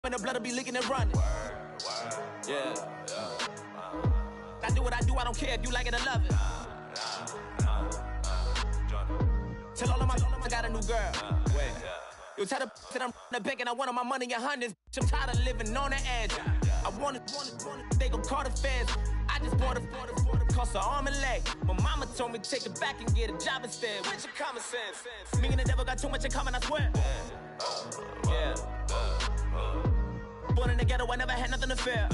When the blood will be leaking and running. Yeah. I do what I do, I don't care if you like it or love it. Tell all of my got a new girl. Wait. You tell the that I'm the bank and I want my money in hundreds. I'm tired of living on the edge. I want it, they gon' call the feds. I just bought it, cost an arm and leg. My mama told me take it back and get a job instead. Where's your common sense? Me and the devil got too much in common, I swear. Yeah. Born in the ghetto, I never had nothing to fear.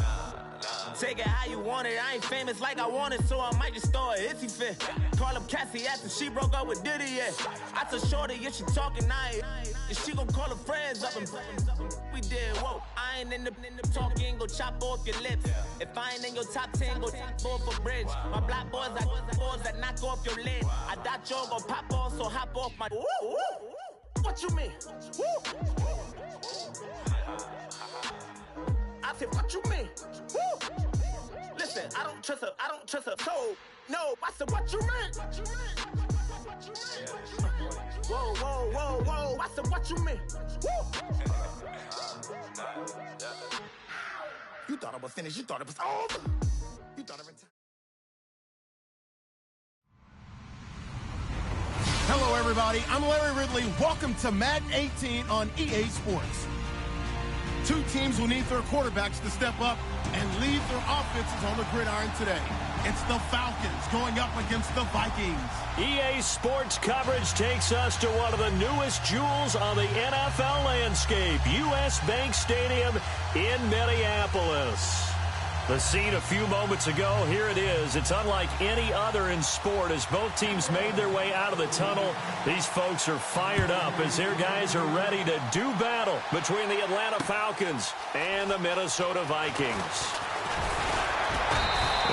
Take it how you want it, I ain't famous like I want it, so I might just throw a hissy fit. Call up Cassie after she broke up with Diddy, yeah. I told Shorty if she talking, if she gon' call her friends up and we did, whoa. I ain't in the talking, go chop off your lips. If I ain't in your top 10, go top 4 for bridge. My black boys, I boys that knock off your lid. I thought y'all gon' pop off, so hop off my. What you mean? I said, what you mean? Listen, I don't trust her soul. No, I said, what you mean? Whoa, I said, what you mean? You thought it was finished, you thought it was over. You thought it was... Hello, everybody. I'm Larry Ridley. Welcome to Madden 18 on EA Sports. Two teams will need their quarterbacks to step up and lead their offenses on the gridiron today. It's the Falcons going up against the Vikings. EA Sports coverage takes us to one of the newest jewels on the NFL landscape, US Bank Stadium in Minneapolis. The scene a few moments ago, here it is. It's unlike any other in sport as both teams made their way out of the tunnel. These folks are fired up as their guys are ready to do battle between the Atlanta Falcons and the Minnesota Vikings.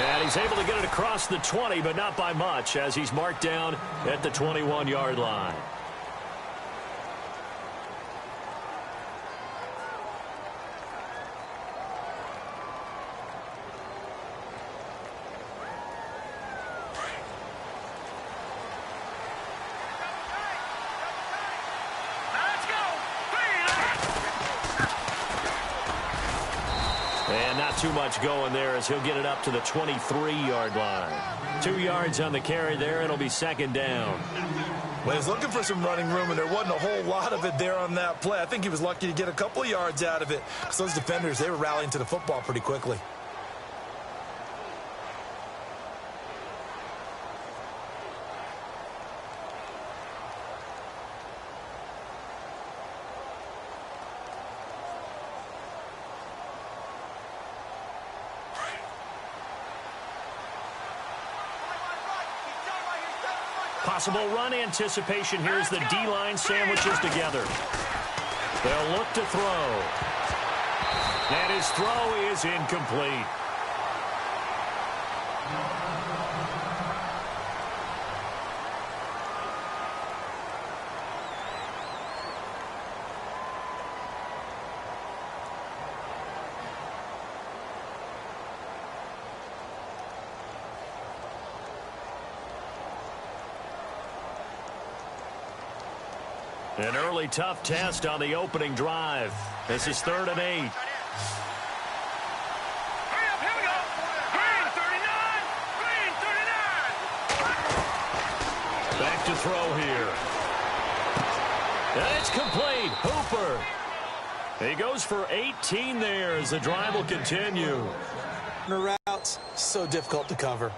And he's able to get it across the 20, but not by much as he's marked down at the 21-yard line. Too much going there as he'll get it up to the 23-yard line. 2 yards on the carry there. It'll be second down. Well, he's looking for some running room, and there wasn't a whole lot of it there on that play. I think he was lucky to get a couple of yards out of it because those defenders, they were rallying to the football pretty quickly. Possible run anticipation. Here's the D-line sandwiches together. They'll look to throw. And his throw is incomplete. An early tough test on the opening drive. This is 3rd and 8. Here we go. Green 39. Back to throw here. And it's complete. Hooper. He goes for 18 there as the drive will continue. The routes, so difficult to cover.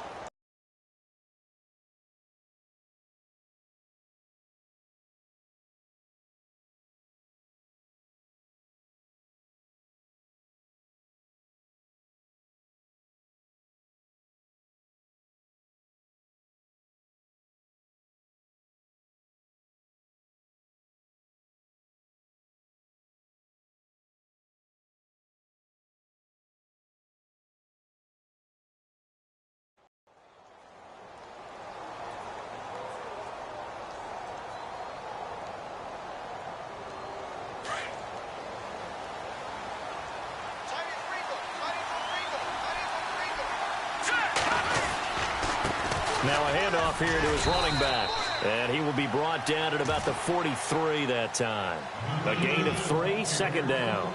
Now a handoff here to his running back. And he will be brought down at about the 43 that time. A gain of 3, second down.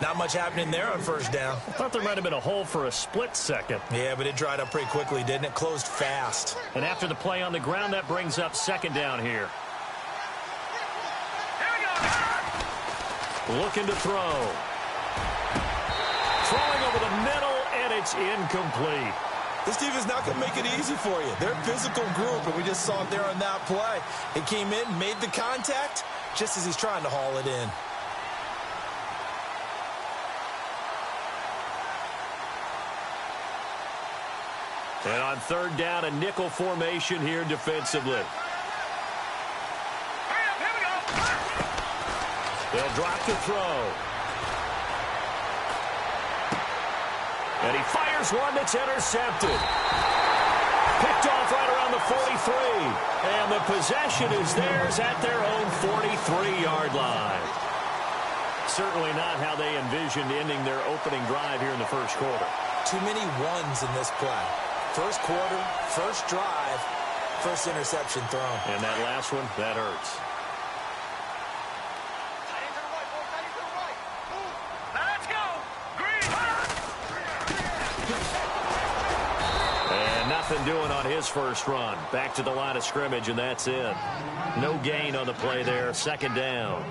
Not much happening there on first down. I thought there might have been a hole for a split second. Yeah, but it dried up pretty quickly, didn't it? Closed fast. And after the play on the ground, that brings up second down here. Looking to throw. Throwing over the middle, and it's incomplete. This team is not going to make it easy for you. They're a physical group, and we just saw it there on that play. It came in, made the contact, just as he's trying to haul it in. And on third down, a nickel formation here defensively. They'll drop to throw. And he fires one that's intercepted. Picked off right around the 43. And the possession is theirs at their own 43-yard line. Certainly not how they envisioned ending their opening drive here in the first quarter. Too many ones in this play. First quarter, first drive, first interception thrown. And that last one, that hurts. Let's go. Green. And nothing doing on his first run. Back to the line of scrimmage, and that's it. No gain on the play there. Second down.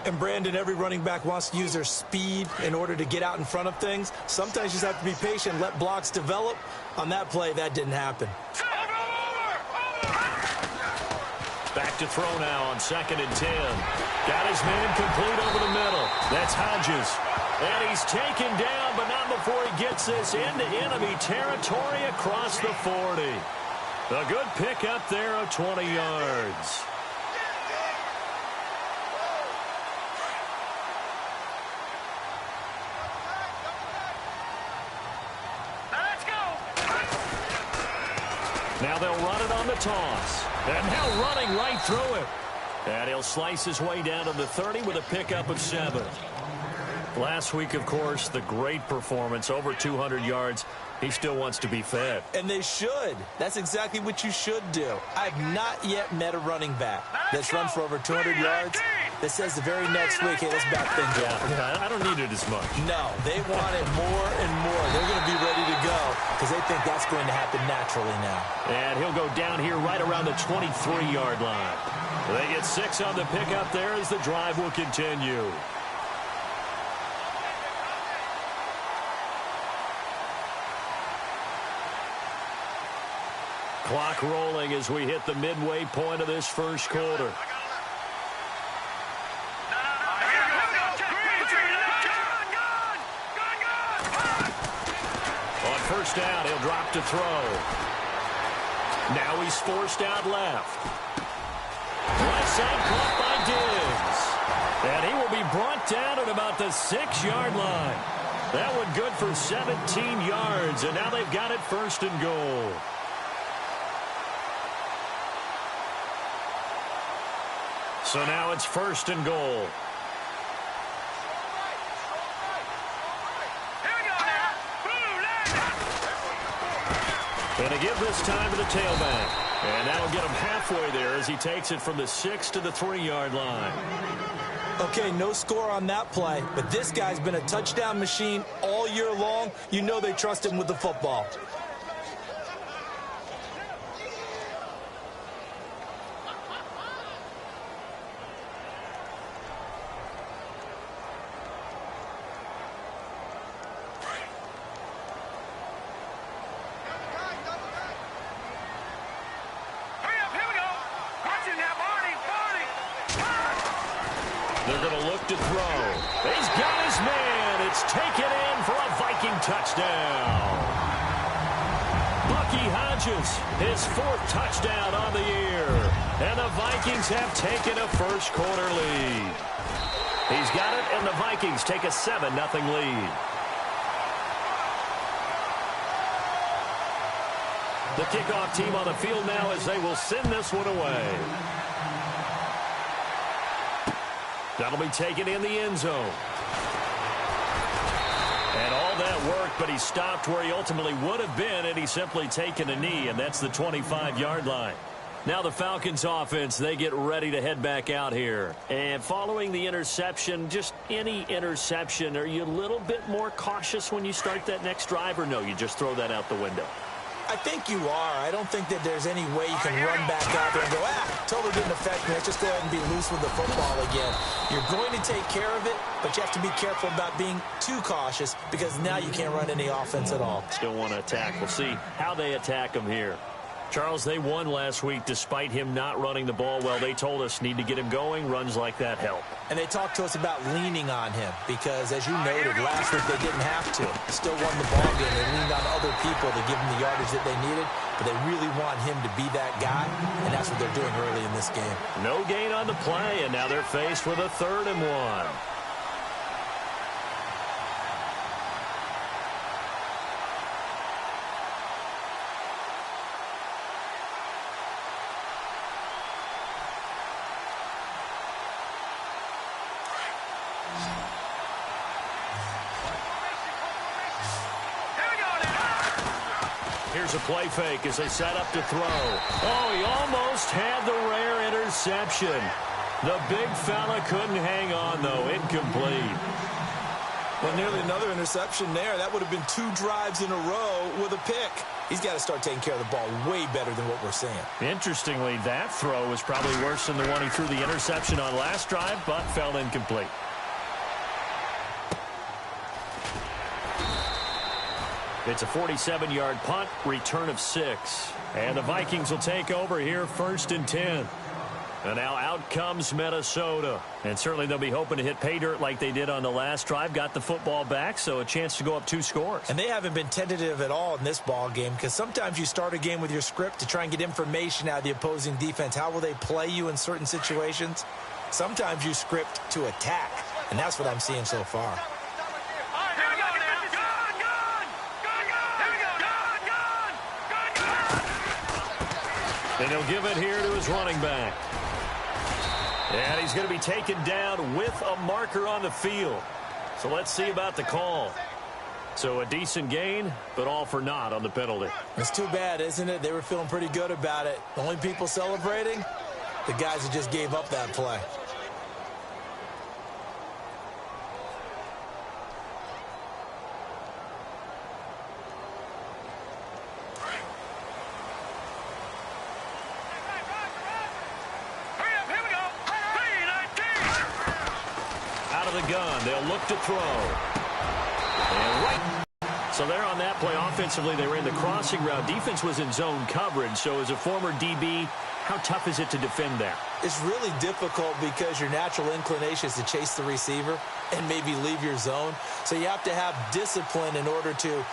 And, Brandon, every running back wants to use their speed in order to get out in front of things. Sometimes you just have to be patient, let blocks develop. On that play, that didn't happen. Back to throw now on 2nd and 10. Got his man complete over the middle. That's Hodges. And he's taken down, but not before he gets this into enemy territory across the 40. A good pick up there of 20 yards. Now they'll run it on the toss. And now running right through it. And he'll slice his way down to the 30 with a pickup of 7. Last week, of course, the great performance, over 200 yards. He still wants to be fed. And they should. That's exactly what you should do. I've not yet met a running back that's run for over 200 yards that says the very next week, hey, let's back things up. Yeah, I don't need it as much. No, they want it more and more. They're going to be ready to go because they think that's going to happen naturally now. And he'll go down here right around the 23-yard line. They get 6 on the pickup there as the drive will continue. Clock rolling as we hit the midway point of this first quarter. On first down, he'll drop to throw. Now he's forced out left. Right side caught by Diggs. And he will be brought down at about the 6-yard line. That one good for 17 yards, and now they've got it 1st and goal. So now it's 1st and goal. And to give this time to the tailback. And that'll get him halfway there as he takes it from the 6 to the 3-yard line. Okay, no score on that play, but this guy's been a touchdown machine all year long. You know they trust him with the football. They're going to look to throw. He's got his man. It's taken in for a Viking touchdown. Bucky Hodges, his 4th touchdown on the year. And the Vikings have taken a first quarter lead. He's got it, and the Vikings take a 7-0 lead. The kickoff team on the field now as they will send this one away. That'll be taken in the end zone. And all that worked, but he stopped where he ultimately would have been, and he's simply taken a knee, and that's the 25-yard line. Now the Falcons offense, they get ready to head back out here. And following the interception, just any interception, are you a little bit more cautious when you start that next drive, or no, you just throw that out the window? I think you are. I don't think that there's any way you can run back out there and go, totally didn't affect me. Let's just go ahead and be loose with the football again. You're going to take care of it, but you have to be careful about being too cautious because now you can't run any offense at all. Still want to attack. We'll see how they attack him here. Charles, they won last week despite him not running the ball well. They told us need to get him going. Runs like that help. And they talked to us about leaning on him because, as you noted, last week they didn't have to. Still won the ball game. They leaned on other people to give them the yardage that they needed, but they really want him to be that guy, and that's what they're doing early in this game. No gain on the play, and now they're faced with a 3rd and 1. Here's a play fake as they set up to throw. Oh, he almost had the rare interception. The big fella couldn't hang on, though. Incomplete. Well, nearly another interception there. That would have been 2 drives in a row with a pick. He's got to start taking care of the ball way better than what we're seeing. Interestingly, that throw was probably worse than the one he threw the interception on last drive, but fell incomplete. It's a 47-yard punt, return of 6. And the Vikings will take over here 1st and 10. And now out comes Minnesota. And certainly they'll be hoping to hit pay dirt like they did on the last drive. Got the football back, so a chance to go up 2 scores. And they haven't been tentative at all in this ball game because sometimes you start a game with your script to try and get information out of the opposing defense. How will they play you in certain situations? Sometimes you script to attack, and that's what I'm seeing so far. And he'll give it here to his running back. And he's going to be taken down with a marker on the field. So let's see about the call. So a decent gain, but all for naught on the penalty. It's too bad, isn't it? They were feeling pretty good about it. The only people celebrating, the guys who just gave up that play. Gun. They'll look to throw. And right. So there on that play, offensively, they ran the crossing route. Defense was in zone coverage. So as a former DB, how tough is it to defend that? It's really difficult because your natural inclination is to chase the receiver and maybe leave your zone. So you have to have discipline in order to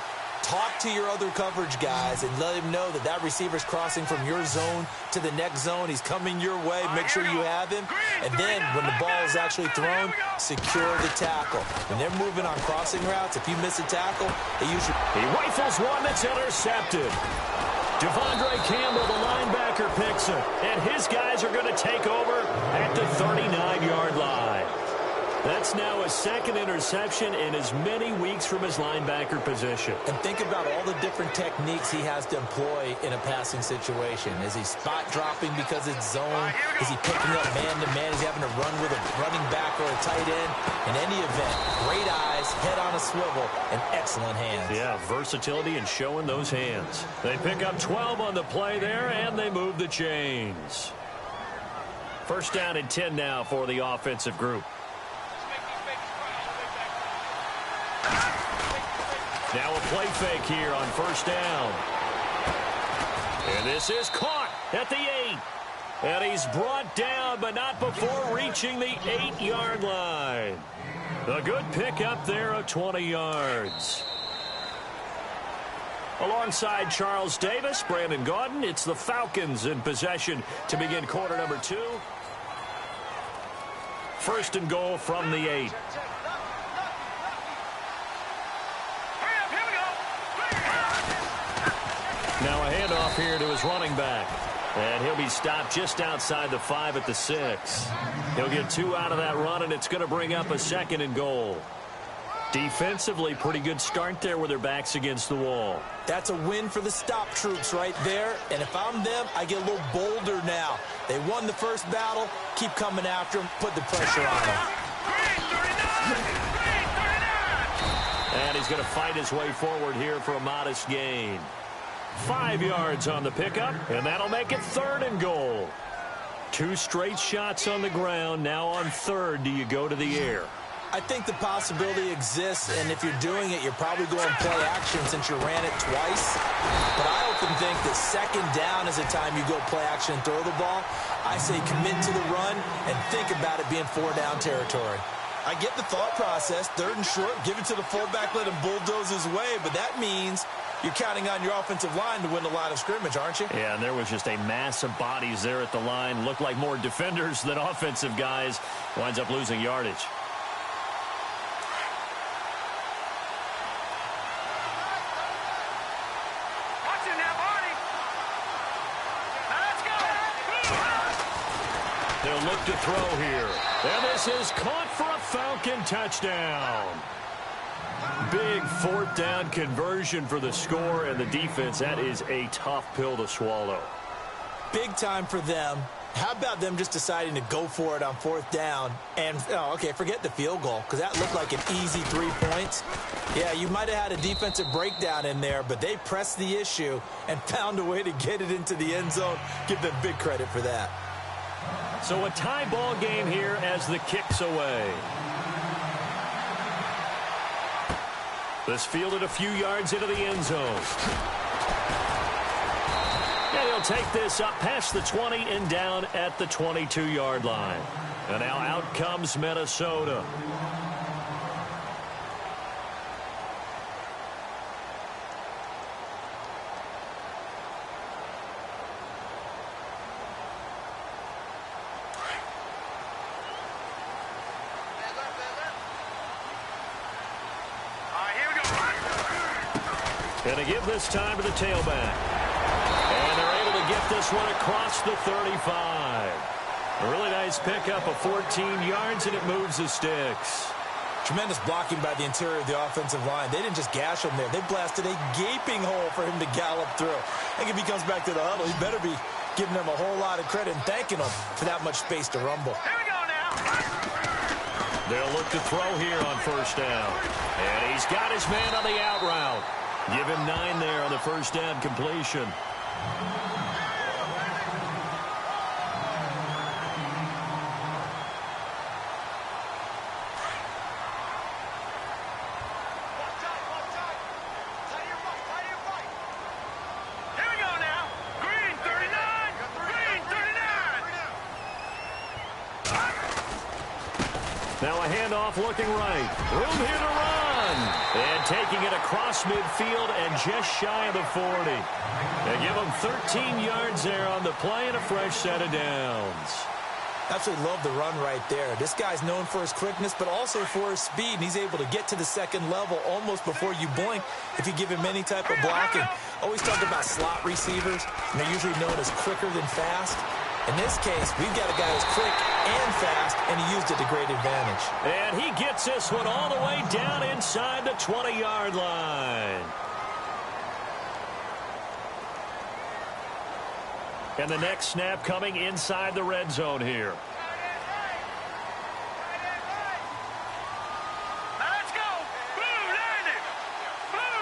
talk to your other coverage guys and let him know that that receiver's crossing from your zone to the next zone. He's coming your way. Make sure you have him. And then when the ball is actually thrown, secure the tackle. When they're moving on crossing routes, if you miss a tackle, they usually... He rifles one that's intercepted. Devondre Campbell, the linebacker, picks it. And his guys are going to take over at the 39-yard line. That's now a 2nd interception in as many weeks from his linebacker position. And think about all the different techniques he has to employ in a passing situation. Is he spot dropping because it's zone? Is he picking up man-to-man? Is he having to run with a running back or a tight end? In any event, great eyes, head on a swivel, and excellent hands. Yeah, versatility and showing those hands. They pick up 12 on the play there, and they move the chains. 1st down and 10 now for the offensive group. Now a play fake here on 1st down. And this is caught at the 8. And he's brought down, but not before reaching the 8-yard line. A good pick up there of 20 yards. Alongside Charles Davis, Brandon Gaudin, it's the Falcons in possession to begin quarter number 2. 1st and goal from the 8. Now a handoff here to his running back. And he'll be stopped just outside the 5 at the 6. He'll get 2 out of that run, and it's going to bring up a 2nd and goal. Defensively, pretty good start there with their backs against the wall. That's a win for the stop troops right there. And if I'm them, I get a little bolder now. They won the first battle. Keep coming after them. Put the pressure on them. And he's going to fight his way forward here for a modest gain. 5 yards on the pickup, and that'll make it 3rd and goal. 2 straight shots on the ground. Now on 3rd, do you go to the air? I think the possibility exists, and if you're doing it, you're probably going play action since you ran it twice. But I often think that 2nd down is the time you go play action and throw the ball. I say commit to the run and think about it being 4-down territory. I get the thought process, 3rd and short, give it to the fullback, let him bulldoze his way, but that means you're counting on your offensive line to win the line of scrimmage, aren't you? Yeah, and there was just a mass of bodies there at the line. Looked like more defenders than offensive guys. Winds up losing yardage. They'll look to throw here. And this is caught for a Falcon touchdown. Big 4th down conversion for the score and the defense. That is a tough pill to swallow. Big time for them. How about them just deciding to go for it on 4th down? And, okay, forget the field goal, because that looked like an easy 3 points. Yeah, you might have had a defensive breakdown in there, but they pressed the issue and found a way to get it into the end zone. Give them big credit for that. So a tie ball game here as the kick's away. This fielded a few yards into the end zone. And he'll take this up past the 20 and down at the 22-yard line. And now out comes Minnesota. And they give this time to the tailback. And they're able to get this one across the 35. A really nice pickup of 14 yards, and it moves the sticks. Tremendous blocking by the interior of the offensive line. They didn't just gash him there. They blasted a gaping hole for him to gallop through. I think if he comes back to the huddle, he better be giving them a whole lot of credit and thanking them for that much space to rumble. Here we go now. They'll look to throw here on 1st down. And he's got his man on the out route. Give him 9 there on the 1st down completion. Now a handoff looking right. Room here to run. And taking it across midfield and just shy of the 40. They give him 13 yards there on the play and a fresh set of downs. Absolutely love the run right there. This guy's known for his quickness, but also for his speed. And he's able to get to the 2nd level almost before you blink if you give him any type of blocking. Always talk about slot receivers, and they're usually known as quicker than fast. In this case, we've got a guy who's quick and fast, and he used it to great advantage. And he gets this one all the way down inside the 20-yard line. And the next snap coming inside the red zone here. Let's go. Blue 90. Blue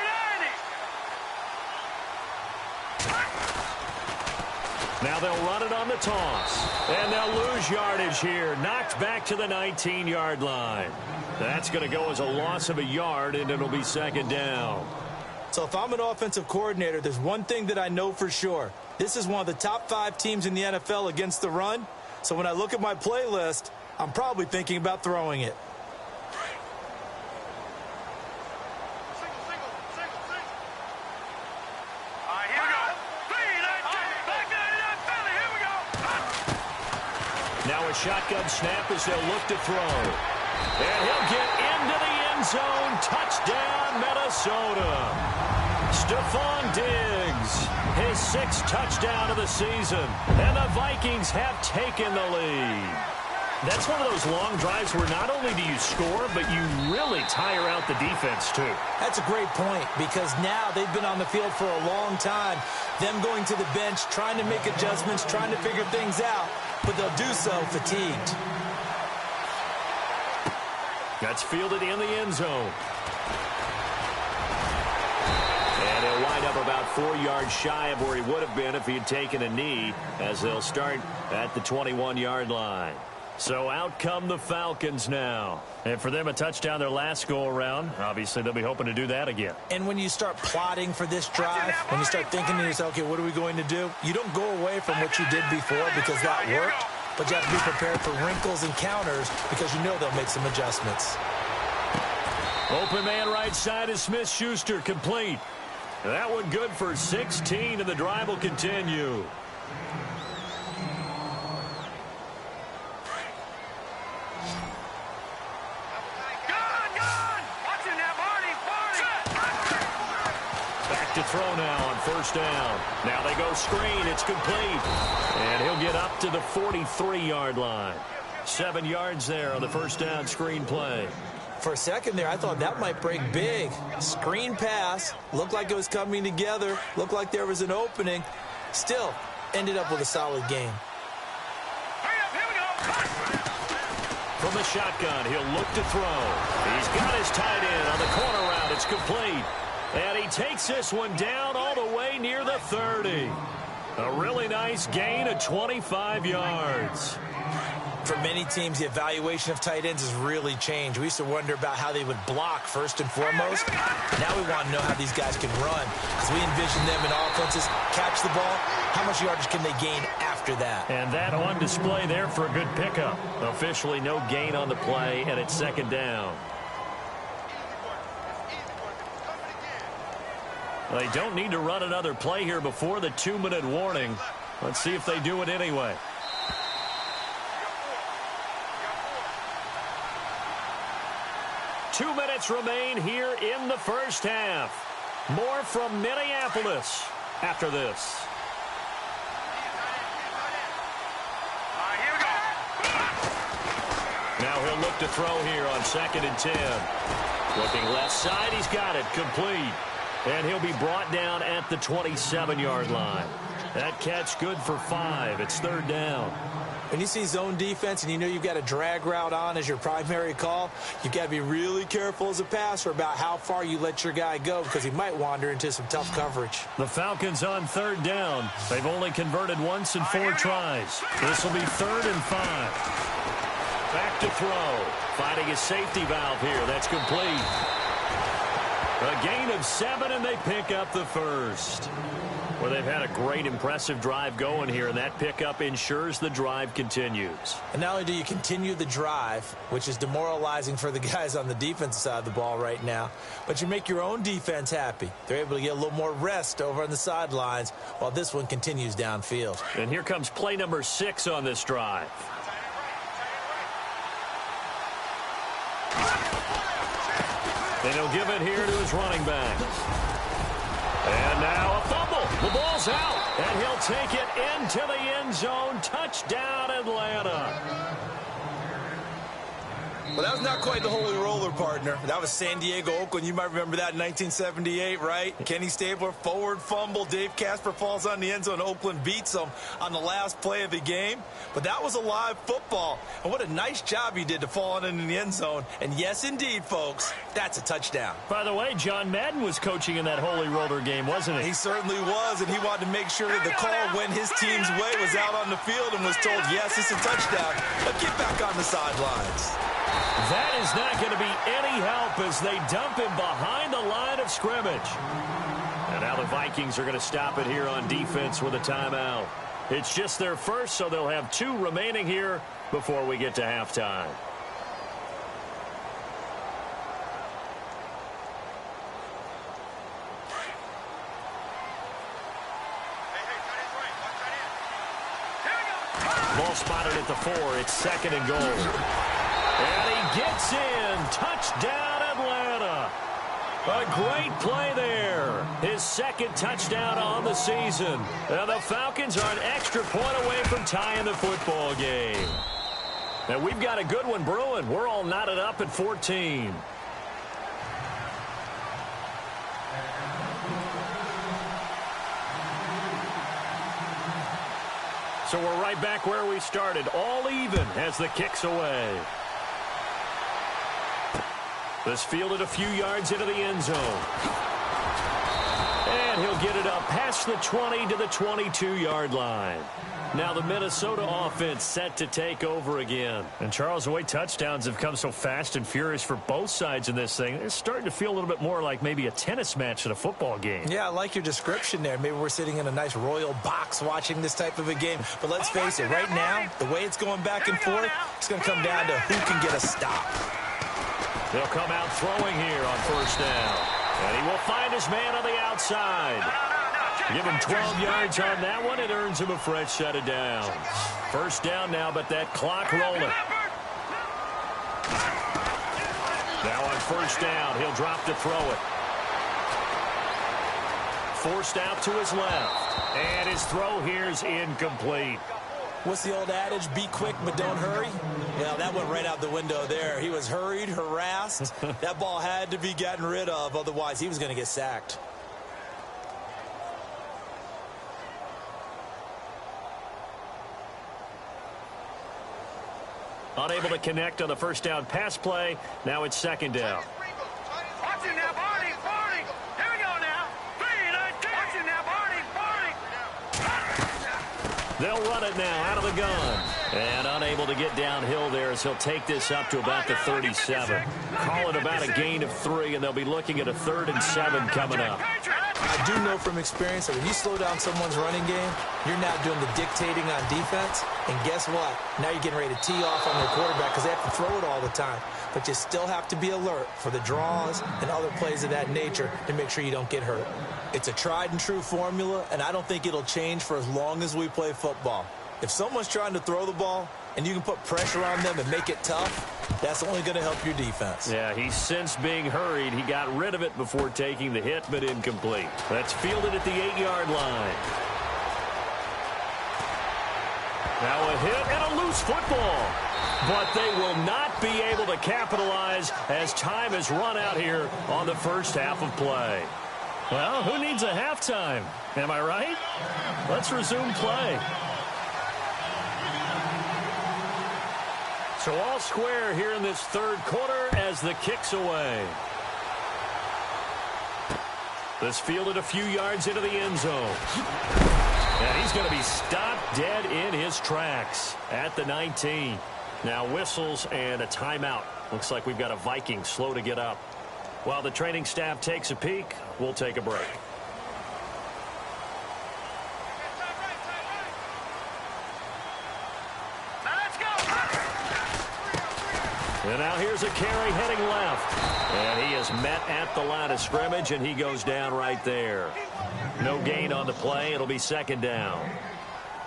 90. Now they'll run it on the toss. And they'll lose yardage here. Knocked back to the 19-yard line. That's going to go as a loss of a yard, and it'll be 2nd down. So if I'm an offensive coordinator, there's one thing that I know for sure. This is one of the top 5 teams in the NFL against the run. So when I look at my playlist, I'm probably thinking about throwing it. Now a shotgun snap as they'll look to throw. And he'll get into the end zone. Touchdown, Minnesota. Stephon Diggs, his 6th touchdown of the season. And the Vikings have taken the lead. That's one of those long drives where not only do you score, but you really tire out the defense, too. That's a great point, because now they've been on the field for a long time. Them going to the bench, trying to make adjustments, trying to figure things out, but they'll do so fatigued. That's fielded in the end zone. And he'll wind up about 4 yards shy of where he would have been if he had taken a knee, as they'll start at the 21-yard line. So out come the Falcons now. And for them, a touchdown their last go-around. Obviously, they'll be hoping to do that again. And when you start plotting for this drive, when you start thinking to yourself, okay, what are we going to do? You don't go away from what you did before because that worked, but you have to be prepared for wrinkles and counters because you know they'll make some adjustments. Open man right side is Smith-Schuster, complete. That one good for 16, and the drive will continue. Back to throw now on first down. Now they go screen. It's complete. And he'll get up to the 43-yard line. 7 yards there on the first down screen play. For a second there, I thought that might break big. Screen pass. Looked like it was coming together. Looked like there was an opening. Still, ended up with a solid game. From the shotgun, he'll look to throw. He's got his tight end on the corner route. It's complete. And he takes this one down all the way near the 30. A really nice gain of 25 yards. For many teams, the evaluation of tight ends has really changed. We used to wonder about how they would block first and foremost. Now we want to know how these guys can run, because we envision them in offenses catch the ball. How much yardage can they gain after that? And that on display there for a good pickup. Officially no gain on the play, and it's second down. They don't need to run another play here before the 2-minute warning. Let's see if they do it anyway. Two minutes remain here in the first half. More from Minneapolis after this. Now he'll look to throw here on 2nd and 10. Looking left side, he's got it, complete. And he'll be brought down at the 27-yard line. That catch good for 5. It's third down. When you see zone defense and you know you've got a drag route on as your primary call, you've got to be really careful as a passer about how far you let your guy go, because he might wander into some tough coverage. The Falcons on third down. They've only converted once in 4 tries. This will be 3rd and 5. Back to throw. Finding a safety valve here. That's complete. A gain of 7, and they pick up the first. Well, they've had a great, impressive drive going here, and that pickup ensures the drive continues. And not only do you continue the drive, which is demoralizing for the guys on the defensive side of the ball right now, but you make your own defense happy. They're able to get a little more rest over on the sidelines while this one continues downfield. And here comes play number 6 on this drive. And he'll give it here to his running back. And now a fumble. The ball's out. And he'll take it into the end zone. Touchdown, Atlanta. Well, that was not quite the holy roller, partner. That was San Diego, Oakland. You might remember that in 1978, right? Kenny Stabler, forward fumble. Dave Casper falls on the end zone. Oakland beats them on the last play of the game. But that was a live football. And what a nice job he did to fall on in the end zone. And yes, indeed, folks, that's a touchdown. By the way, John Madden was coaching in that holy roller game, wasn't he? He certainly was, and he wanted to make sure that the call went his team's way, was out on the field, and was told, yes, it's a touchdown. But get back on the sidelines. That is not going to be any help as they dump him behind the line of scrimmage. And now the Vikings are going to stop it here on defense with a timeout. It's just their first, so they'll have 2 remaining here before we get to halftime. Ball spotted at the 4. It's 2nd and goal. And he gets in. Touchdown, Atlanta. A great play there. His 2nd touchdown on the season. And the Falcons are an extra point away from tying the football game. And we've got a good one brewing. We're all knotted up at 14. So we're right back where we started, all even as the kick's away. This fielded a few yards into the end zone. And he'll get it up past the 20 to the 22-yard line. Now the Minnesota offense set to take over again. And Charles, the way touchdowns have come so fast and furious for both sides in this thing, it's starting to feel a little bit more like maybe a tennis match than a football game. Yeah, I like your description there. Maybe we're sitting in a nice royal box watching this type of a game. But let's face it, right now, the way it's going back and forth, it's going to come down to who can get a stop. They'll come out throwing here on first down. And he will find his man on the outside. Give him 12 yards on that one. It earns him a fresh set of downs. First down now, but that clock rolling. Now on first down, he'll drop to throw it. Forced out to his left. And his throw here's incomplete. What's the old adage? Be quick, but don't hurry. Well, that went right out the window there. He was hurried, harassed. That ball had to be gotten rid of. Otherwise, he was going to get sacked. Unable to connect on the first down pass play. Now it's second down. Watch it now, Barney, Barney. Here we go now. 3-19. Watch it now, Barney, Barney. They'll run it now out of the gun. And unable to get downhill there as he'll take this up to about the 37. Call it about a gain of 3, and they'll be looking at a 3rd and 7 coming up. I do know from experience that when you slow down someone's running game, you're now doing the dictating on defense. And guess what? Now you're getting ready to tee off on their quarterback because they have to throw it all the time. But you still have to be alert for the draws and other plays of that nature to make sure you don't get hurt. It's a tried and true formula, and I don't think it'll change for as long as we play football. If someone's trying to throw the ball and you can put pressure on them and make it tough, that's only going to help your defense. Yeah, he's since being hurried. He got rid of it before taking the hit, but incomplete. That's fielded at the 8-yard line. Now a hit and a loose football. But they will not be able to capitalize as time has run out here on the first half of play. Well, who needs a halftime? Am I right? Let's resume play. So all square here in this third quarter as the kick's away. This fielded a few yards into the end zone. And he's going to be stopped dead in his tracks at the 19. Now whistles and a timeout. Looks like we've got a Viking slow to get up. While the training staff takes a peek, we'll take a break. And now here's a carry heading left. And he is met at the line of scrimmage, and he goes down right there. No gain on the play. It'll be second down.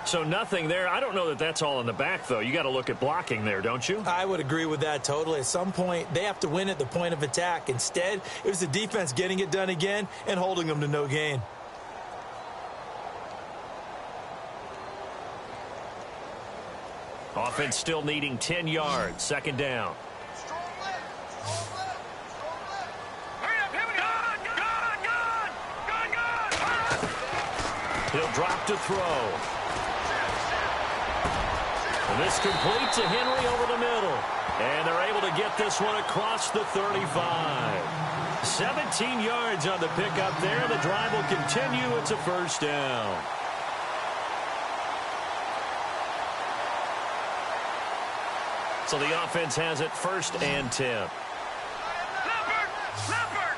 So nothing there. I don't know that that's all in the back, though. You got to look at blocking there, don't you? I would agree with that totally. At some point, they have to win at the point of attack. Instead, it was the defense getting it done again and holding them to no gain. Offense still needing 10 yards. Second down. He'll drop to throw. And this complete to Henry over the middle. And they're able to get this one across the 35. 17 yards on the pickup there. The drive will continue. It's a first down. So the offense has it 1st and 10. Leopard!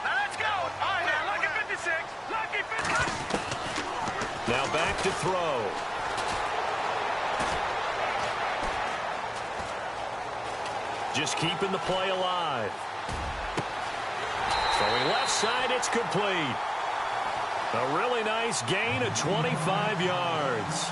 Now let's go! All right, now, lucky 56! Lucky 56! Now back to throw. Just keeping the play alive. Throwing left side, it's complete. A really nice gain of 25 yards.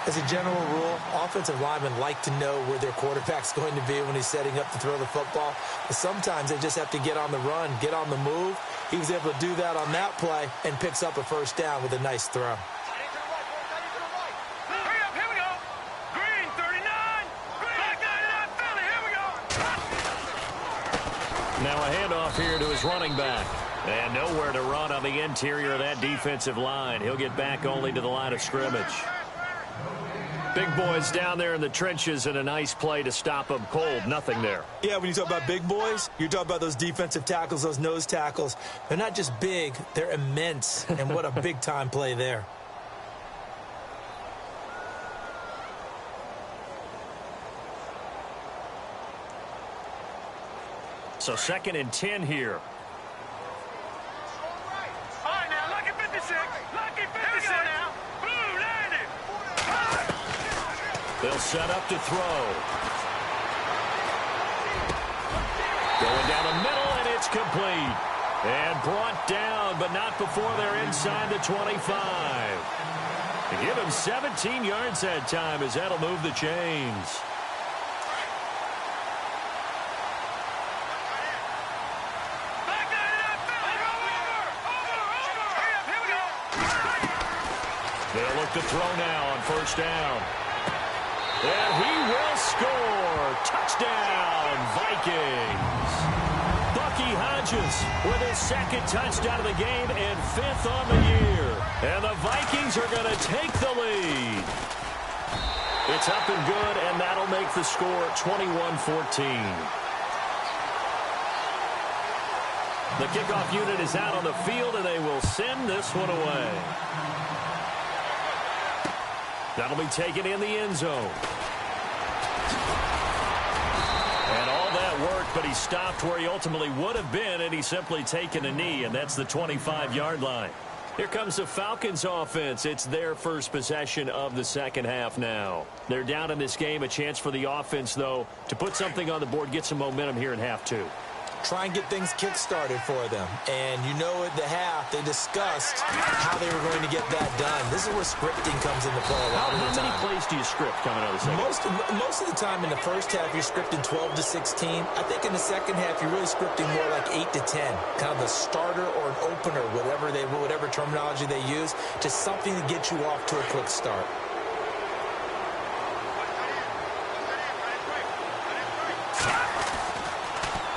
As a general rule, offensive linemen like to know where their quarterback's going to be when he's setting up to throw the football. But sometimes they just have to get on the run, get on the move. He was able to do that on that play and picks up a first down with a nice throw. Hurry up, here we go! Green, 39! handoff here to his running back. And nowhere to run on the interior of that defensive line. He'll get back only to the line of scrimmage. Big boys down there in the trenches, and a nice play to stop them cold. Nothing there. Yeah, when you talk about big boys, you're talking about those defensive tackles, those nose tackles. They're not just big, they're immense. And what a big-time play there. So 2nd and 10 here. All right, now, lucky 56. Lucky 56 now. Blue landed. They'll set up to throw. Going down the middle, and it's complete. And brought down, but not before they're inside the 25. To give him 17 yards that time, as that'll move the chains. They'll look to throw now on 1st down. And he will score. Touchdown, Vikings. Bucky Hodges with his 2nd touchdown of the game and 5th on the year. And the Vikings are going to take the lead. It's up and good, and that'll make the score 21-14. The kickoff unit is out on the field, and they will send this one away. That'll be taken in the end zone. And all that worked, but he stopped where he ultimately would have been, and he's simply taken a knee, and that's the 25-yard line. Here comes the Falcons offense. It's their first possession of the 2nd half now. They're down in this game. A chance for the offense, though, to put something on the board, get some momentum here in half 2. Try and get things kick-started for them. And you know at the half, they discussed how they were going to get that done. This is where scripting comes into play a lot of the time. How many plays do you script coming out of the second? Most of the time in the first half, you're scripting 12 to 16. I think in the second half, you're really scripting more like 8 to 10. Kind of the starter or an opener, whatever terminology they use, just something to get you off to a quick start.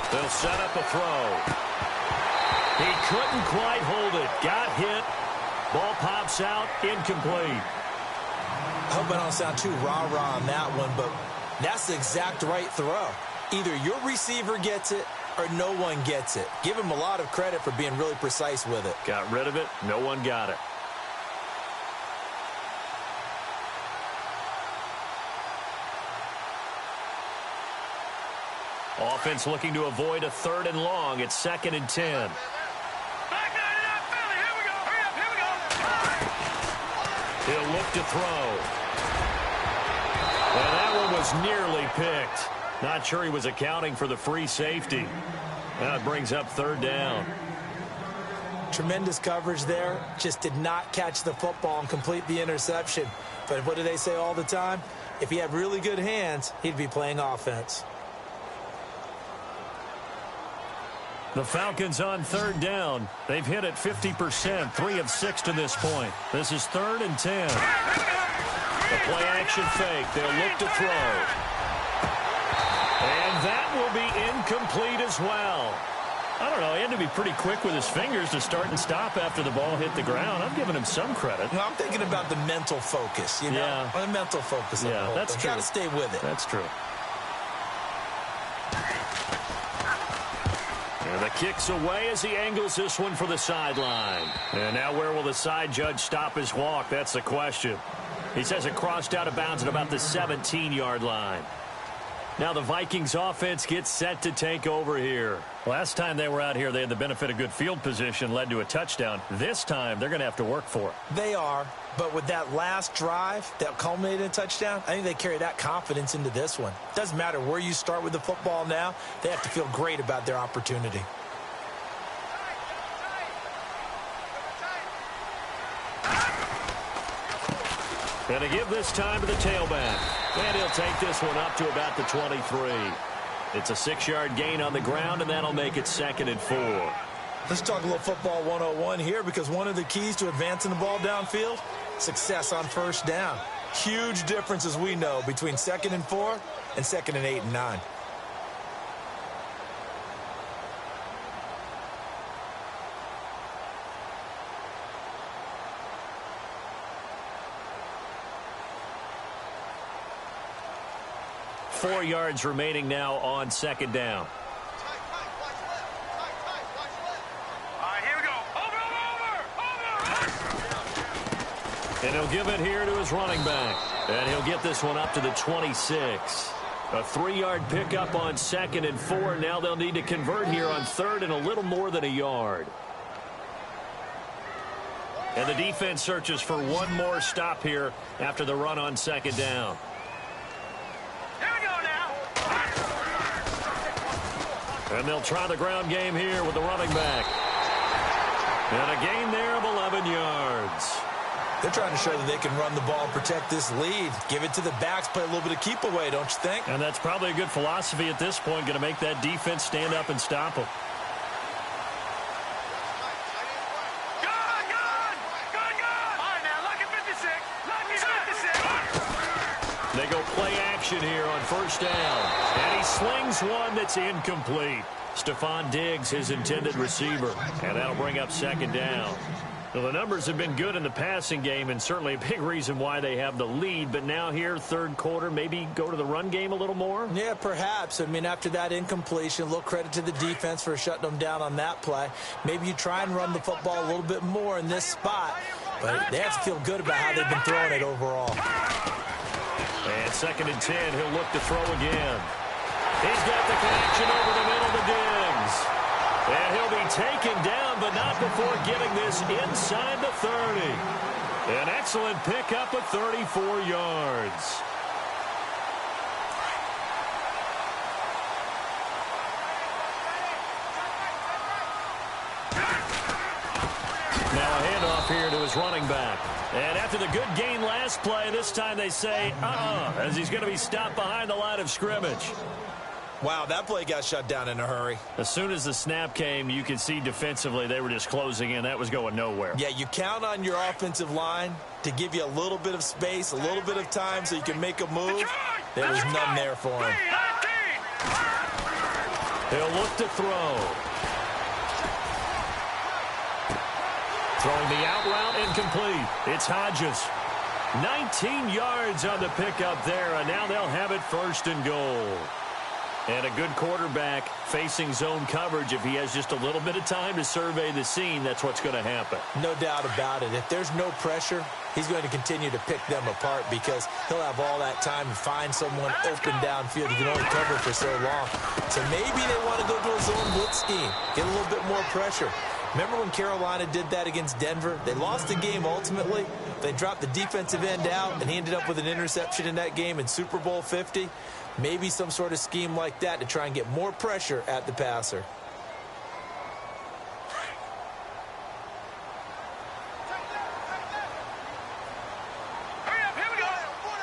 They'll set up a throw. He couldn't quite hold it. Got hit. Ball pops out. Incomplete. I hope I don't sound too rah-rah on that one, but that's the exact right throw. Either your receiver gets it or no one gets it. Give him a lot of credit for being really precise with it. Got rid of it. No one got it. Offense looking to avoid a 3rd and long. It's 2nd and 10. Back nine it up, Philly. Here we go. Hurry up, here we go. He'll look to throw. And that one was nearly picked. Not sure he was accounting for the free safety. That brings up 3rd down. Tremendous coverage there. Just did not catch the football and complete the interception. But what do they say all the time? If he had really good hands, he'd be playing offense. The Falcons on 3rd down. They've hit it 50%, 3 of 6 to this point. This is 3rd and 10. The play action fake. They'll look to throw. And that will be incomplete as well. I don't know. He had to be pretty quick with his fingers to start and stop after the ball hit the ground. I'm giving him some credit. Well, I'm thinking about the mental focus, you know? Yeah. The mental focus. Yeah, that's true. Got to stay with it. That's true. And the kick's away as he angles this one for the sideline. And now where will the side judge stop his walk? That's the question. He says it crossed out of bounds at about the 17-yard line. Now the Vikings offense gets set to take over here. Last time they were out here, they had the benefit of good field position, led to a touchdown. This time, they're going to have to work for it. They are, but with that last drive that culminated in a touchdown, I think they carry that confidence into this one. Doesn't matter where you start with the football now, they have to feel great about their opportunity. And to give this time to the tailback. And he'll take this one up to about the 23. It's a 6-yard gain on the ground, and that'll make it 2nd and 4. Let's talk a little football 101 here, because one of the keys to advancing the ball downfield, success on 1st down. Huge difference, as we know, between 2nd and 4 and 2nd and 8 and 9. 4 yards remaining now on second down. All right, here we go. Over. And he'll give it here to his running back. And he'll get this one up to the 26. A 3-yard pickup on 2nd and 4. Now they'll need to convert here on 3rd and a little more than a yard. And the defense searches for one more stop here after the run on 2nd down. Here we go now. And they'll try the ground game here with the running back. And a gain there of 11 yards. They're trying to show that they can run the ball and protect this lead. Give it to the backs, play a little bit of keep away, don't you think? And that's probably a good philosophy at this point, going to make that defense stand up and stop them. They go play action here on 1st down. And he slings one that's incomplete. Stephon Diggs, his intended receiver. And that'll bring up 2nd down. Well, the numbers have been good in the passing game and certainly a big reason why they have the lead. But now here, 3rd quarter, maybe go to the run game a little more? Yeah, perhaps. I mean, after that incompletion, a little credit to the defense for shutting them down on that play. Maybe you try and run the football a little bit more in this spot. But they have to feel good about how they've been throwing it overall. And 2nd and 10, he'll look to throw again. He's got the connection over the middle to Diggs. And he'll be taken down, but not before getting this inside the 30. An excellent pickup of 34 yards. Now a handoff here to his running back. And after the good gain last play, this time they say, as he's going to be stopped behind the line of scrimmage. Wow, that play got shut down in a hurry. As soon as the snap came, you could see defensively they were just closing in. That was going nowhere. Yeah, you count on your offensive line to give you a little bit of space, a little bit of time so you can make a move. There was none there for him. He'll look to throw. Throwing the out route incomplete. It's Hodges. 19 yards on the pickup there, and now they'll have it 1st and goal. And a good quarterback facing zone coverage. If he has just a little bit of time to survey the scene, that's what's going to happen. No doubt about it. If there's no pressure, he's going to continue to pick them apart because he'll have all that time to find someone open downfield. He can only cover for so long. So maybe they want to go to a zone blitz scheme, get a little bit more pressure. Remember when Carolina did that against Denver? They lost the game ultimately. They dropped the defensive end out, and he ended up with an interception in that game in Super Bowl 50. Maybe some sort of scheme like that to try and get more pressure at the passer. Hurry up, here we go.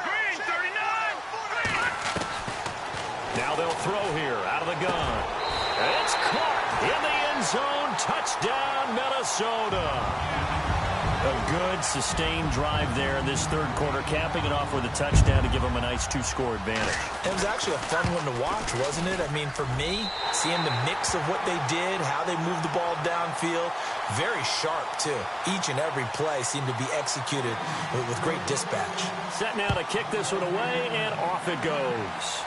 Green, 39. Now they'll throw here out of the gun. And it's caught in the end zone. Touchdown, Minnesota. A good, sustained drive there in this 3rd quarter, capping it off with a touchdown to give them a nice 2-score advantage. It was actually a fun one to watch, wasn't it? I mean, for me, seeing the mix of what they did, how they moved the ball downfield, very sharp, too. Each and every play seemed to be executed with great dispatch. Set now to kick this one away, and off it goes.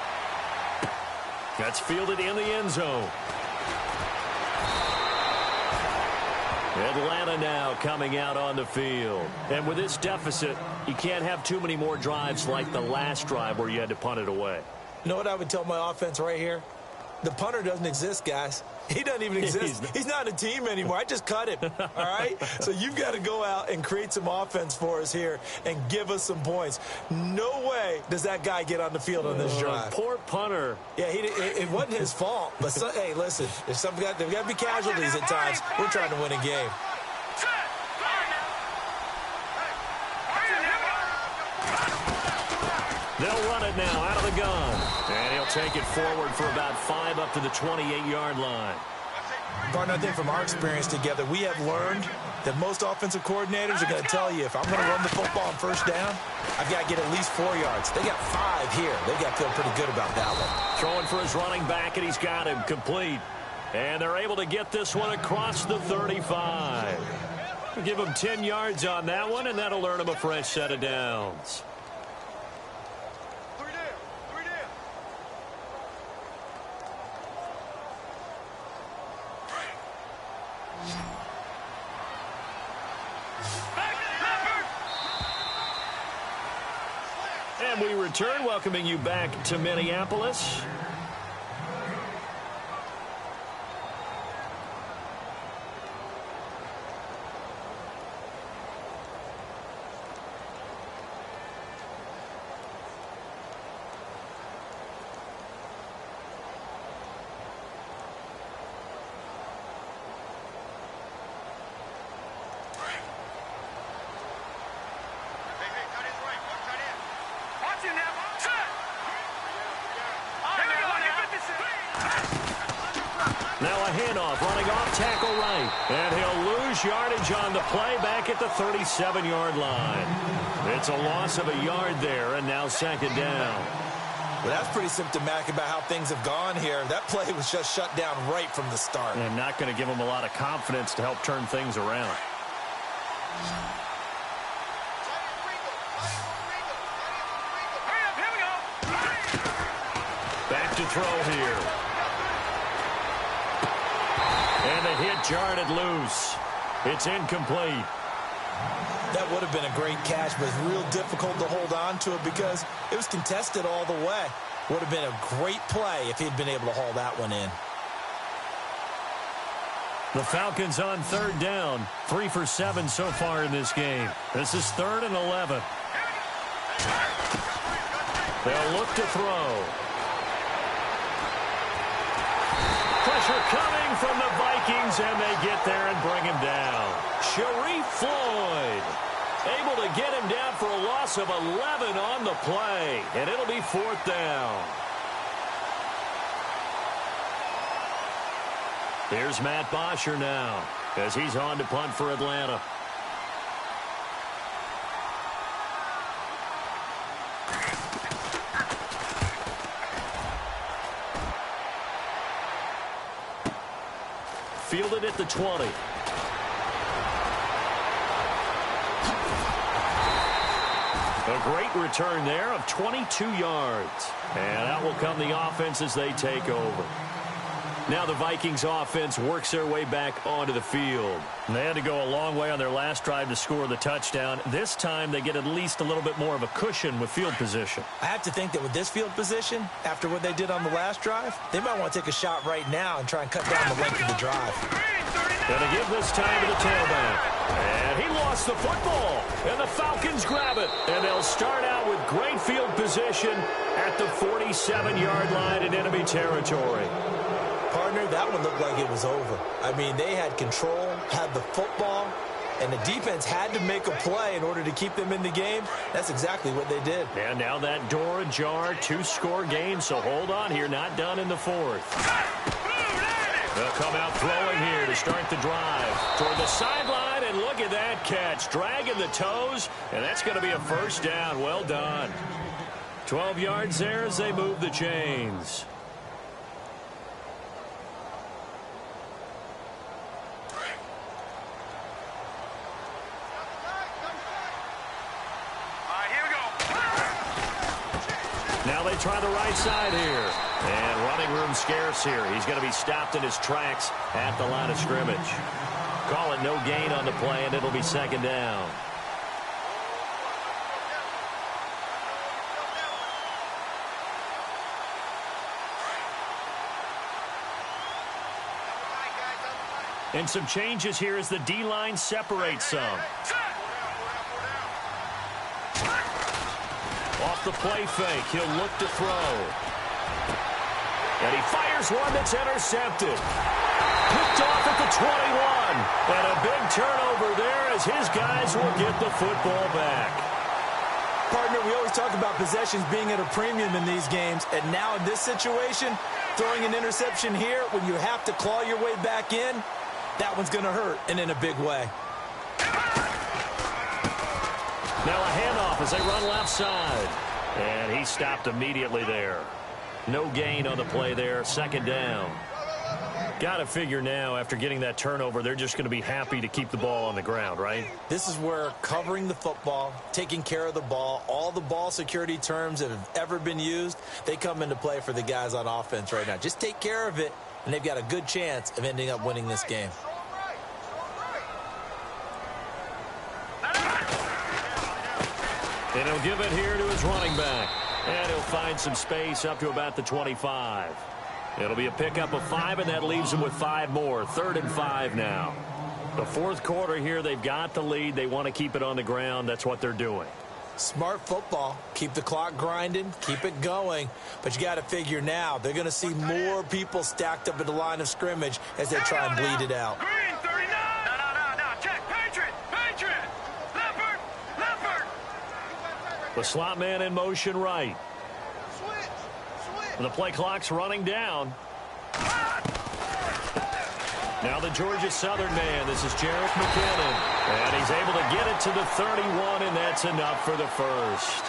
That's fielded in the end zone. Atlanta now coming out on the field. And with this deficit, you can't have too many more drives like the last drive where you had to punt it away. You know what I would tell my offense right here? The punter doesn't exist, guys. He doesn't even exist. He's not a team anymore. I just cut him, all right? So you've got to go out and create some offense for us here and give us some points. No way does that guy get on the field on this drive. Poor punter. Yeah, it wasn't his fault. But, hey, listen, there's got to be casualties at times. We're trying to win a game. They'll run it now out of the gun. And he'll take it forward for about 5 up to the 28-yard line. Gardner, I think from our experience together, we have learned that most offensive coordinators are going to tell you, if I'm going to run the football on 1st down, I've got to get at least 4 yards. They got 5 here. They got to feel pretty good about that one. Throwing for his running back, and he's got him complete. And they're able to get this one across the 35. Give him 10 yards on that one, and that'll earn him a fresh set of downs. And we return, welcoming you back to Minneapolis. Now a handoff, running off tackle right. And he'll lose yardage on the play back at the 37-yard line. It's a loss of a yard there, and now second down. Well, that's pretty symptomatic about how things have gone here. That play was just shut down right from the start. And not going to give him a lot of confidence to help turn things around. Back to throw here. And the hit jarred it loose. It's incomplete. That would have been a great catch, but it's real difficult to hold on to it because it was contested all the way. Would have been a great play if he'd been able to haul that one in. The Falcons on third down. 3 for 7 so far in this game. This is 3rd and 11. They'll look to throw. Pressure coming from the Vikings, and they get there and bring him down. Sharif Floyd able to get him down for a loss of 11 on the play, and it'll be 4th down. Here's Matt Bosher now as he's on to punt for Atlanta. Fielded at the 20. A great return there of 22 yards. And out will come the offense as they take over. Now the Vikings offense works their way back onto the field. And they had to go a long way on their last drive to score the touchdown. This time they get at least a little bit more of a cushion with field position. I have to think that with this field position, after what they did on the last drive, they might want to take a shot right now and try and cut down the length of the drive. Going to give this time to the tailback. And he lost the football. And the Falcons grab it. And they'll start out with great field position at the 47-yard line in enemy territory. Partner, that one looked like it was over. I mean, they had control, had the football, and the defense had to make a play in order to keep them in the game. That's exactly what they did. And now that door ajar, 2-score game, so hold on here, not done in the 4th. They'll come out throwing here to start the drive. Toward the sideline, and look at that catch. Dragging the toes, and that's going to be a 1st down. Well done. 12 yards there as they move the chains. Now they try the right side here. And running room scarce here. He's going to be stopped in his tracks at the line of scrimmage. Call it no gain on the play, and it'll be 2nd down. And some changes here as the D-line separates some. Off the play fake, he'll look to throw. And he fires one that's intercepted. Picked off at the 21. And a big turnover there as his guys will get the football back. Partner, we always talk about possessions being at a premium in these games. And now in this situation, throwing an interception here when you have to claw your way back in, that one's going to hurt, and in a big way. Now a handoff as they run left side. And he stopped immediately there. No gain on the play there. 2nd down. Got to figure now, after getting that turnover, they're just going to be happy to keep the ball on the ground, right? This is where covering the football, taking care of the ball, all the ball security terms that have ever been used, they come into play for the guys on offense right now. Just take care of it, and they've got a good chance of ending up winning this game. And he'll give it here to his running back. And he'll find some space up to about the 25. It'll be a pickup of 5, and that leaves him with 5 more. 3rd and 5 now. The fourth quarter here, they've got the lead. They want to keep it on the ground. That's what they're doing. Smart football. Keep the clock grinding. Keep it going. But you got to figure now, they're going to see more people stacked up at the line of scrimmage as they try and bleed it out. Green 39. No. Check. Patriot. Leopard. The slot man in motion right. Switch. The play clock's running down. Now the Georgia Southern man. This is Jarrett McKinnon. And he's able to get it to the 31, and that's enough for the first.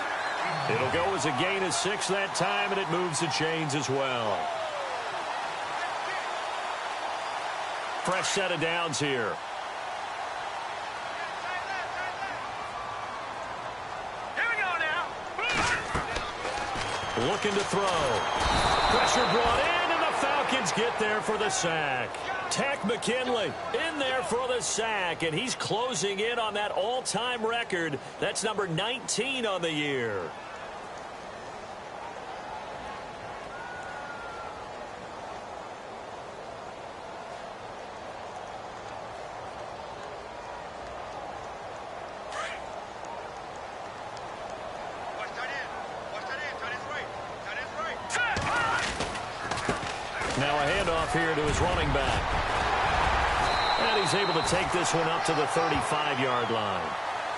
It'll go as a gain of 6 that time, and it moves the chains as well. Fresh set of downs here. Here we go now. Looking to throw. Pressure brought in, and the Falcons get there for the sack. Tech McKinley in there for the sack, and he's closing in on that all-time record. That's number 19 on the year. Now a handoff here to his running back. And he's able to take this one up to the 35-yard line.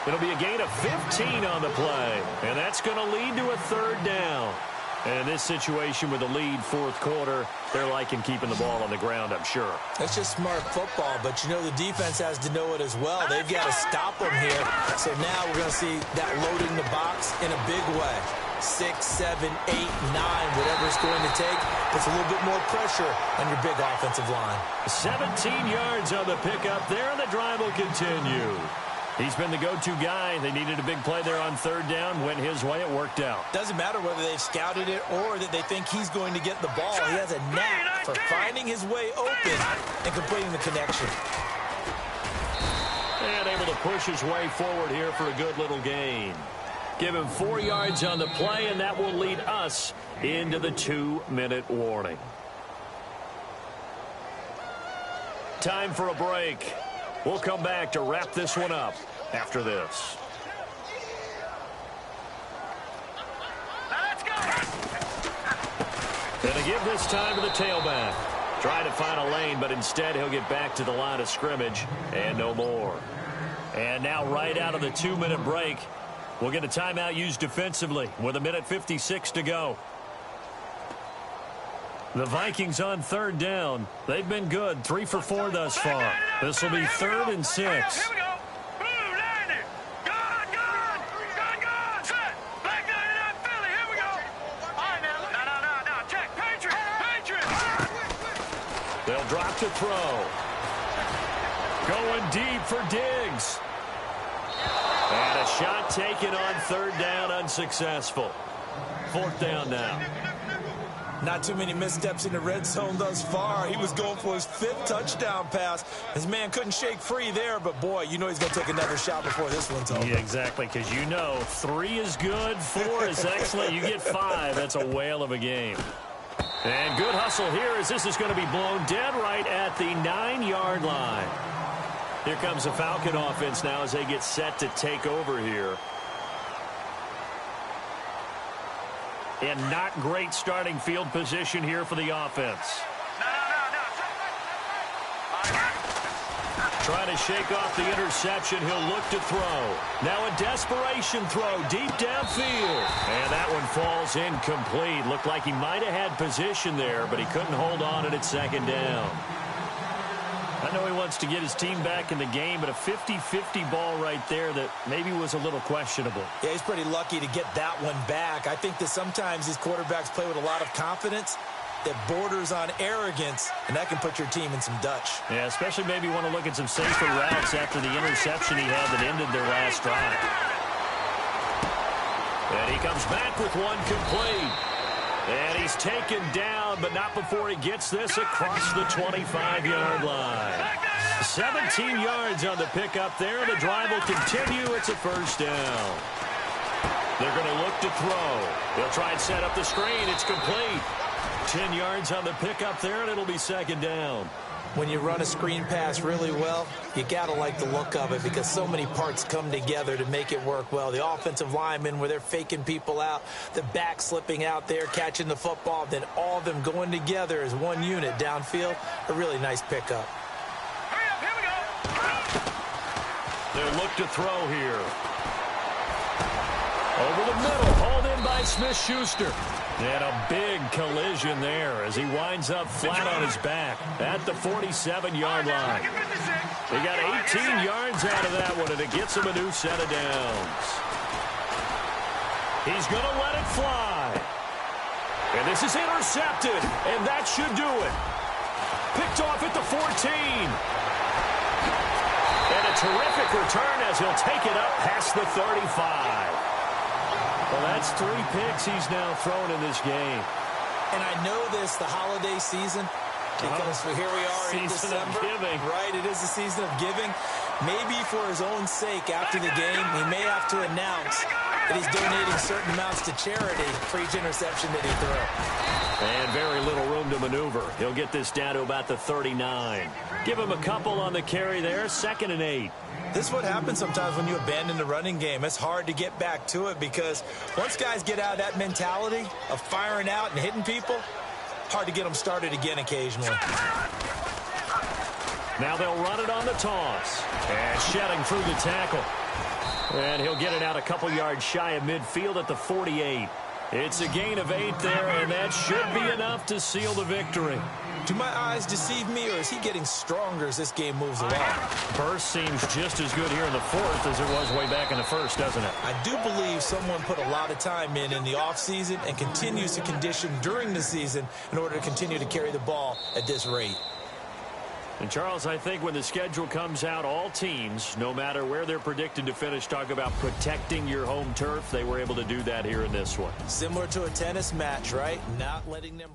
It'll be a gain of 15 on the play. And that's going to lead to a 3rd down. And in this situation with the lead fourth quarter, they're liking keeping the ball on the ground, I'm sure. That's just smart football, but you know the defense has to know it as well. They've got to stop them here. So now we're going to see that loading the box in a big way. 6, 7, 8, 9, whatever it's going to take, puts a little bit more pressure on your big offensive line. 17 yards on the pickup there, and the drive will continue. He's been the go-to guy. They needed a big play there on 3rd down. Went his way. It worked out. Doesn't matter whether they've scouted it or that they think he's going to get the ball. He has a knack for finding his way open and completing the connection. And able to push his way forward here for a good little gain. Give him 4 yards on the play, and that will lead us into the 2-minute warning. Time for a break. We'll come back to wrap this one up after this. Let's go. Gonna give this time to the tailback. Trying to find a lane, but instead he'll get back to the line of scrimmage and no more. And now right out of the 2-minute break, we'll get a timeout used defensively with 1:56 to go. The Vikings on 3rd down. They've been good, 3 for 4 thus far. This will be 3rd and 6. Here we go. Blue landing. Gone. Set. Back 99 Philly. Here we go. All right, now. No. Check. Patriot. They'll drop to throw. Going deep for Diggs. And a shot taken on 3rd down, unsuccessful. 4th down now. Not too many missteps in the red zone thus far. He was going for his 5th touchdown pass. His man couldn't shake free there, but boy, you know he's going to take another shot before this one's over. Yeah, exactly, because you know 3 is good, 4 is excellent. You get 5. That's a whale of a game. And good hustle here as this is going to be blown dead right at the 9-yard line. Here comes the Falcon offense now as they get set to take over here. And not great starting field position here for the offense. Trying to shake off the interception. He'll look to throw. Now a desperation throw deep downfield. And that one falls incomplete. Looked like he might have had position there, but he couldn't hold on at 2nd down. I know he wants to get his team back in the game, but a 50-50 ball right there that maybe was a little questionable. Yeah, he's pretty lucky to get that one back. I think that sometimes these quarterbacks play with a lot of confidence that borders on arrogance, and that can put your team in some Dutch. Yeah, especially maybe want to look at some safer routes after the interception he had that ended their last drive. And he comes back with one complete. And he's taken down, but not before he gets this across the 25-yard line. 17 yards on the pickup there. The drive will continue. It's a 1st down. They're going to look to throw. They'll try and set up the screen. It's complete. 10 yards on the pickup there, and it'll be second down. When you run a screen pass really well, you got to like the look of it because so many parts come together to make it work well. The offensive linemen, where they're faking people out, the back slipping out there, catching the football, then all of them going together as one unit downfield. A really nice pickup. Hurry up, here we go. They'll look to throw here. Over the middle, hauled in by Smith-Schuster. And a big collision there as he winds up flat on his back at the 47-yard line. He got 18 yards out of that one, and it gets him a new set of downs. He's going to let it fly. And this is intercepted, and that should do it. Picked off at the 14. And a terrific return as he'll take it up past the 35. Well, that's 3 picks he's now thrown in this game. And I know this, the holiday season, because here we are in December. Right, it is the season of giving. Maybe for his own sake after the game, he may have to announce that he's donating certain amounts to charity for each interception that he throws. And very little room to maneuver. He'll get this down to about the 39. Give him a couple on the carry there, 2nd and 8. This is what happens sometimes when you abandon the running game. It's hard to get back to it because once guys get out of that mentality of firing out and hitting people, hard to get them started again occasionally. Now they'll run it on the toss. And shedding through the tackle. And he'll get it out a couple yards shy of midfield at the 48. It's a gain of 8 there, and that should be enough to seal the victory. Do my eyes deceive me, or is he getting stronger as this game moves along? Burst seems just as good here in the 4th as it was way back in the 1st, doesn't it? I do believe someone put a lot of time in the offseason and continues to condition during the season in order to continue to carry the ball at this rate. And, Charles, I think when the schedule comes out, all teams, no matter where they're predicted to finish, talk about protecting your home turf. They were able to do that here in this one. Similar to a tennis match, right? Not letting them...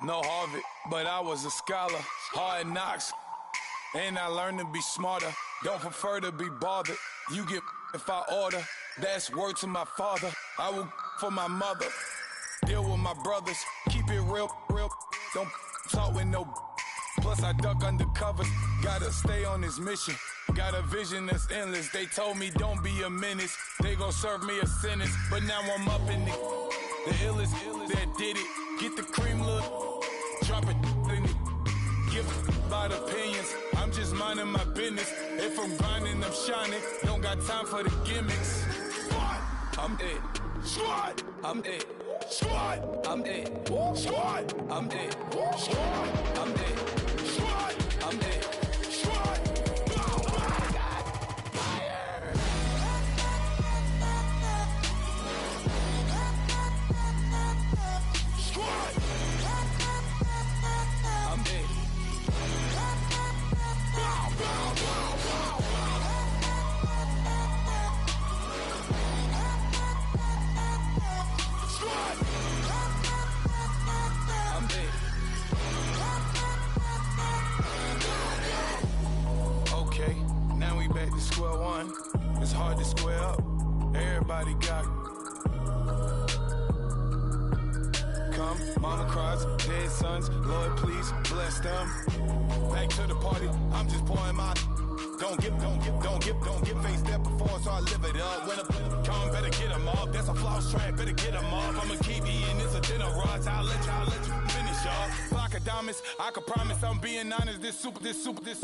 No Harvard, but I was a scholar. Hard knocks, and I learned to be smarter. Don't prefer to be bothered. You get if I order. That's word to my father. I will for my mother. Deal with my brothers. Keep it real, real. Don't talk with no. Plus I duck under covers. Gotta stay on this mission. Got a vision that's endless. They told me don't be a menace. They gon' serve me a sentence. But now I'm up in the illest that did it. Get the cream look, drop it in it. Give about opinions, I'm just minding my business. If I'm grinding, I'm shining. Don't got time for the gimmicks. Squad, I'm it. Squad, I'm it. Squad, I'm it. Squad, I'm it. Squad, I'm it. Squad, I'm it. Squad, square one, it's hard to square up. Everybody got come, mama cries, dead sons, Lord please bless them. Back to the party, I'm just pouring my. Don't get face that before, so I live it up. When I come, better get them up. That's a floss track, better get them up. I'ma keep eating, it's a dinner rush. I'll let you finish up. Flock of diamonds, I can promise I'm being honest. This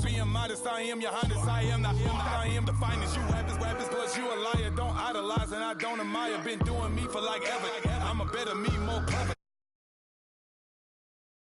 being modest. I am your highness, I am not him. I am the finest. You rappers, plus you a liar. Don't idolize and I don't admire. Been doing me for like ever. I'm a better me, more clever.